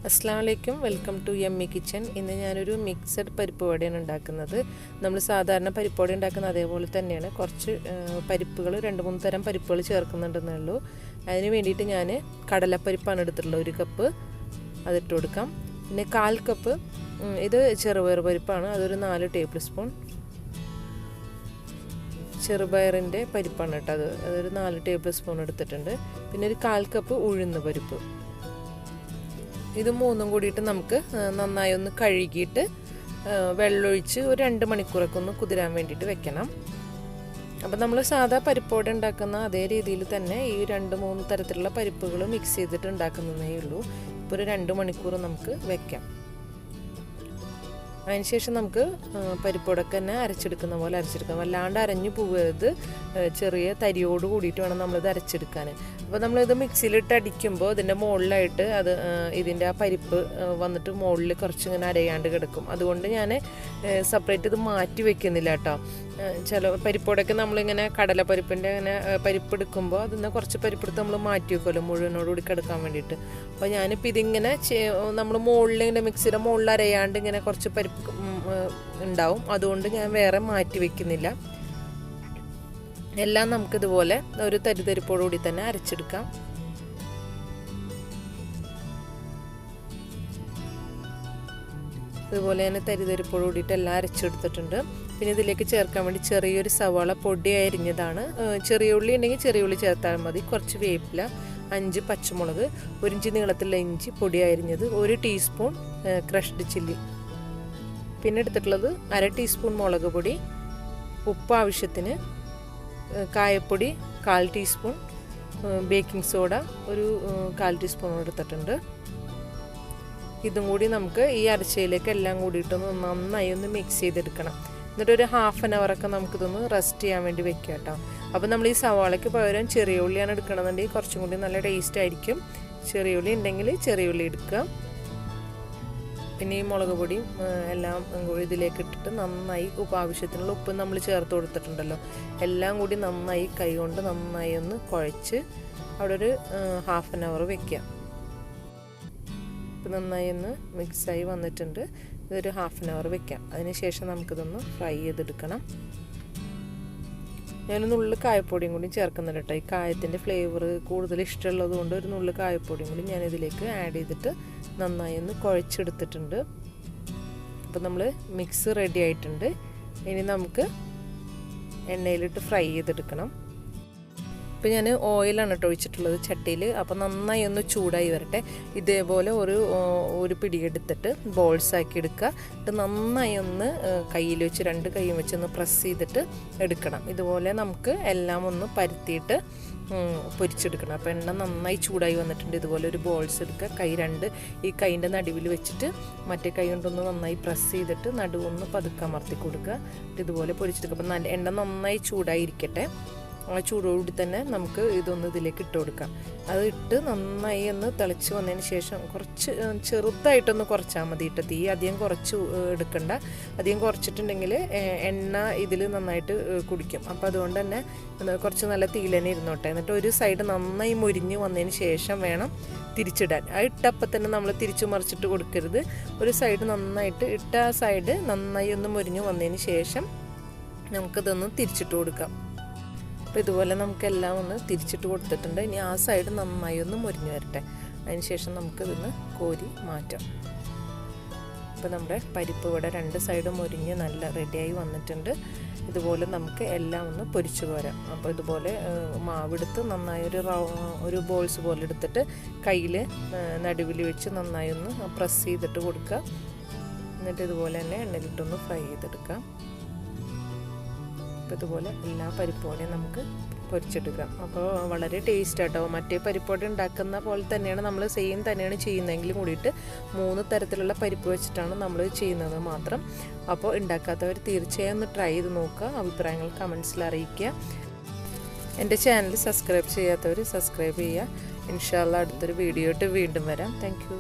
അസ്സലാമലൈക്കും welcome to yummy kitchen. ഇന്ന് ഞാനൊരു മിക്സഡ് പരിപ്പ് വടയാണ് ഉണ്ടാക്കുന്നത്. നമ്മൾ സാധാരണ പരിപ്പ് വട ഉണ്ടാക്കുന്ന അതേപോലെ തന്നെയാണ്. കുറച്ച് പരിപ്പുകൾ 2-3 തരം പരിപ്പുകൾ ചേർക്കുന്നുണ്ടെന്നേ ഉള്ളൂ. അതിന് വേണ്ടിയിട്ട് ഞാൻ കടലപ്പരിപ്പാണ് എടുത്തിട്ടുള്ളത്. 1 കപ്പ് അതിട്ട് കൊടുക്കാം. പിന്നെ 1/4 കപ്പ് ഇത് ചെറുപയർ പരിപ്പാണ്, അതൊരു 4 ടേബിൾ സ്പൂൺ. ചെറുപയറിൻ്റെ പരിപ്പാണ് കേട്ടോ, അതൊരു 4 ടേബിൾ സ്പൂൺ എടുത്തിട്ടുണ്ട്. പിന്നെ ഒരു 1/4 കപ്പ് ഉഴുന്ന് പരിപ്പ്. ഇത് മൂന്നും കൂടിയിട്ട് നമുക്ക് നന്നായി ഒന്ന് കഴുകിയിട്ട് വെള്ളമൊഴിച്ച് ഒരു 2 മണിക്കൂറൊക്കെ ഒന്ന് കുതിരാൻ വേണ്ടിയിട്ട് വെക്കണം. അപ്പോൾ നമ്മൾ സാധാ പരിപ്പോടെ ഉണ്ടാക്കുന്ന അതേ രീതിയിൽ തന്നെ ഈ 2-3 തരത്തിലുള്ള പരിപ്പുകൾ മിക്സ് ചെയ്തിട്ട് ഉണ്ടാക്കുന്നതേ ഉള്ളൂ. ഇപ്പോൾ ഒരു 2 മണിക്കൂർ നമുക്ക് വെക്കാം. അതിനുശേഷം നമുക്ക് പരിപ്പോടൊക്കെ തന്നെ അരച്ചെടുക്കുന്ന പോലെ അരച്ചെടുക്കാം. വല്ലാണ്ട് അരഞ്ഞു പോകരുത്, ചെറിയ തരിയോട് കൂടിയിട്ട് വേണം നമ്മളിത് അരച്ചെടുക്കാൻ. അപ്പോൾ നമ്മളിത് മിക്സിയിലിട്ട് അടിക്കുമ്പോൾ ഇതിൻ്റെ മുകളിലായിട്ട് ഇതിൻ്റെ ആ പരിപ്പ് വന്നിട്ട് മുകളിൽ കുറച്ചിങ്ങനെ അരയാണ്ട് കിടക്കും. അതുകൊണ്ട് ഞാൻ സെപ്പറേറ്റ് ഇത് മാറ്റി വെക്കുന്നില്ല കേട്ടോ. ചില പരിപ്പോടൊക്കെ നമ്മളിങ്ങനെ കടലപ്പരിപ്പിൻ്റെ ഇങ്ങനെ പരിപ്പ് എടുക്കുമ്പോൾ അതിൽ നിന്ന് കുറച്ച് പരിപ്പെടുത്ത് നമ്മൾ മാറ്റി വെക്കുമല്ലോ മുഴുവനോടുകൂടി കിടക്കാൻ വേണ്ടിയിട്ട്. അപ്പോൾ ഞാനിപ്പോൾ ഇതിങ്ങനെ നമ്മൾ മുകളിൽ ഇങ്ങനെ മിക്സിയുടെ മുകളിൽ അരയാണ്ട് ഇങ്ങനെ കുറച്ച് പരിപ്പ് ഉണ്ടാവും. അതുകൊണ്ട് ഞാൻ വേറെ മാറ്റി വെക്കുന്നില്ല. എല്ലാം നമുക്കിതുപോലെ ഒരു തരിതരിപ്പോടുകൂടി തന്നെ അരച്ചെടുക്കാം. ഇതുപോലെ തന്നെ തരിതരിപ്പോട് കൂടിയിട്ട് എല്ലാം അരച്ചെടുത്തിട്ടുണ്ട്. പിന്നെ ഇതിലേക്ക് ചേർക്കാൻ വേണ്ടി ചെറിയൊരു സവാള പൊടി അരിഞ്ഞതാണ്. ചെറിയ ഉള്ളി ഉണ്ടെങ്കിൽ ചെറിയ ഉള്ളി ചേർത്താൽ മതി. കുറച്ച് വേപ്പില, 5 പച്ചമുളക്, 1 ഇഞ്ച് നീളത്തിലുള്ള ഇഞ്ചി പൊടി അരിഞ്ഞത്, 1 ടീസ്പൂൺ ക്രഷ്ഡ് ചില്ലി. പിന്നെ എടുത്തിട്ടുള്ളത് 1/2 ടീസ്പൂൺ മുളക് പൊടി, ഉപ്പ് ആവശ്യത്തിന്, കായപ്പൊടി 1/4 ടീസ്പൂൺ, ബേക്കിംഗ് സോഡ ഒരു 1/4 ടീസ്പൂൺ എടുത്തിട്ടുണ്ട്. ഇതും കൂടി നമുക്ക് ഈ അരച്ചയിലേക്ക് എല്ലാം കൂടിയിട്ടൊന്ന് നന്നായി ഒന്ന് മിക്സ് ചെയ്തെടുക്കണം. എന്നിട്ട് ഒരു 1/2 hour ഒക്കെ നമുക്കിതൊന്ന് റെസ്റ്റ് ചെയ്യാൻ വേണ്ടി വെക്കാം കേട്ടോ. അപ്പോൾ നമ്മൾ ഈ സവാളയ്ക്ക് പകരം ചെറിയ ഉള്ളിയാണ് എടുക്കണമെന്നുണ്ടെങ്കിൽ കുറച്ചും കൂടി നല്ല ടേസ്റ്റ് ആയിരിക്കും. ചെറിയ ഉള്ളി ഉണ്ടെങ്കിൽ ചെറിയ ഉള്ളി എടുക്കുക. പിന്നെ ഈ മുളക് പൊടിയും എല്ലാം കൂടി ഇതിലേക്ക് ഇട്ടിട്ട് നന്നായി ആവശ്യത്തിനുള്ള ഉപ്പ് നമ്മൾ ചേർത്ത് കൊടുത്തിട്ടുണ്ടല്ലോ, എല്ലാം കൂടി നന്നായി കൈ കൊണ്ട് നന്നായി ഒന്ന് കുഴച്ച് അവിടെ ഒരു 1/2 hour വെക്കുക. ഇപ്പം നന്നായി ഒന്ന് മിക്സായി വന്നിട്ടുണ്ട്. ഇതൊരു 1/2 hour വെക്കാം. അതിനുശേഷം നമുക്കിതൊന്ന് ഫ്രൈ ചെയ്തെടുക്കണം. ഞാനൊരു നുള്ളു കായപ്പൊടിയും കൂടി ചേർക്കുന്നുണ്ട് കേട്ടോ. ഈ കായത്തിൻ്റെ ഫ്ലേവർ കൂടുതൽ ഇഷ്ടമുള്ളത് കൊണ്ട് ഒരു നുള്ളു കായപ്പൊടിയും കൂടി ഞാനിതിലേക്ക് ആഡ് ചെയ്തിട്ട് നന്നായി ഒന്ന് കുഴച്ചെടുത്തിട്ടുണ്ട്. അപ്പോൾ നമ്മൾ മിക്സ് റെഡി ആയിട്ടുണ്ട്. ഇനി നമുക്ക് എണ്ണയിലിട്ട് ഫ്രൈ ചെയ്തെടുക്കണം. ഇപ്പോൾ ഞാൻ ഓയിലാണ് കേട്ടോ ഒഴിച്ചിട്ടുള്ളത് ചട്ടിയിൽ. അപ്പോൾ നന്നായി ഒന്ന് ചൂടായി വരട്ടെ. ഇതേപോലെ ഒരു പിടിയെടുത്തിട്ട് ബോൾസാക്കി എടുക്കുക. ഇത് നന്നായി ഒന്ന് കയ്യിൽ വെച്ച് 2 കൈയും വെച്ച് ഒന്ന് പ്രസ് ചെയ്തിട്ട് എടുക്കണം. ഇതുപോലെ നമുക്ക് എല്ലാം ഒന്ന് പരത്തിയിട്ട് പൊരിച്ചെടുക്കണം. അപ്പോൾ എണ്ണ നന്നായി ചൂടായി വന്നിട്ടുണ്ട്. ഇതുപോലെ ഒരു ബോൾസ് എടുക്കുക. കൈ 2 ഈ കൈൻ്റെ നടുവിൽ വെച്ചിട്ട് മറ്റേ കൈ കൊണ്ടൊന്ന് നന്നായി പ്രസ് ചെയ്തിട്ട് നടുവൊന്ന് പതുക്കെ അമർത്തി കൊടുക്കുക. ഇതുപോലെ പൊരിച്ചെടുക്കുക. അപ്പോൾ എണ്ണ നന്നായി ചൂടായി ഇരിക്കട്ടെ. ആ ചൂടോടുകൂടി തന്നെ നമുക്ക് ഇതൊന്ന് ഇതിലേക്ക് ഇട്ട് കൊടുക്കാം. അത് ഇട്ട് നന്നായി ഒന്ന് തിളച്ച് വന്നതിന് ശേഷം കുറച്ച് ചെറുതായിട്ടൊന്ന് കുറച്ചാൽ മതി ഇട്ട്. തീ അധികം കുറച്ച് എടുക്കണ്ട. അധികം കുറച്ചിട്ടുണ്ടെങ്കിൽ എണ്ണ ഇതിൽ നന്നായിട്ട് കുടിക്കും. അപ്പോൾ അതുകൊണ്ട് തന്നെ കുറച്ച് നല്ല തീയിൽ തന്നെ ഇരുന്നോട്ടെ. എന്നിട്ട് ഒരു സൈഡ് നന്നായി മുരിഞ്ഞ് വന്നതിന് ശേഷം വേണം തിരിച്ചിടാൻ. ആ ഇട്ടപ്പം തന്നെ നമ്മൾ തിരിച്ചു മറിച്ചിട്ട് കൊടുക്കരുത്. ഒരു സൈഡ് നന്നായിട്ട് ഇട്ട ആ സൈഡ് നന്നായി ഒന്ന് മുരിഞ്ഞ് വന്നതിന് ശേഷം നമുക്കിതൊന്ന് തിരിച്ചിട്ട് കൊടുക്കാം. അപ്പോൾ ഇതുപോലെ നമുക്കെല്ലാം ഒന്ന് തിരിച്ചിട്ട് കൊടുത്തിട്ടുണ്ട്. ഇനി ആ സൈഡ് നന്നായി ഒന്ന് മുരിഞ്ഞ് വരട്ടെ. അതിന് ശേഷം നമുക്കിതൊന്ന് കോരി മാറ്റാം. ഇപ്പോൾ നമ്മുടെ പരിപ്പ് ഇവിടെ 2 സൈഡും മുരിഞ്ഞ് നല്ല റെഡിയായി വന്നിട്ടുണ്ട്. ഇതുപോലെ നമുക്ക് എല്ലാം ഒന്ന് പൊരിച്ചു പോരാം. അപ്പോൾ ഇതുപോലെ മാവെടുത്ത് നന്നായി ഒരു ബോൾസ് പോലെ എടുത്തിട്ട് കയ്യിൽ നടുവിൽ വെച്ച് നന്നായി ഒന്ന് പ്രസ് ചെയ്തിട്ട് കൊടുക്കുക. എന്നിട്ട് ഇതുപോലെ തന്നെ എണ്ണയിലിട്ടൊന്ന് ഫ്രൈ ചെയ്തെടുക്കാം. അപ്പോൾ ഇതുപോലെ എല്ലാ പരിപ്പോടെയും നമുക്ക് പൊരിച്ചെടുക്കാം. അപ്പോൾ വളരെ ടേസ്റ്റ് ആട്ടോ. മറ്റേ പരിപ്പോടെ ഉണ്ടാക്കുന്ന പോലെ തന്നെയാണ് നമ്മൾ സെയിം തന്നെയാണ് ചെയ്യുന്നതെങ്കിലും കൂടിയിട്ട് 3 തരത്തിലുള്ള പരിപ്പ് വെച്ചിട്ടാണ് നമ്മൾ ചെയ്യുന്നത് മാത്രം. അപ്പോൾ ഉണ്ടാക്കാത്തവർ തീർച്ചയായും ഒന്ന് ട്രൈ ചെയ്ത് നോക്കുക. അഭിപ്രായങ്ങൾ കമൻസിൽ അറിയിക്കുക. എൻ്റെ ചാനൽ സബ്സ്ക്രൈബ് ചെയ്യാത്തവർ സബ്സ്ക്രൈബ് ചെയ്യുക. ഇൻഷാ അല്ലാഹ് അടുത്തൊരു വീഡിയോ ആയിട്ട് വീണ്ടും വരാം. Thank you.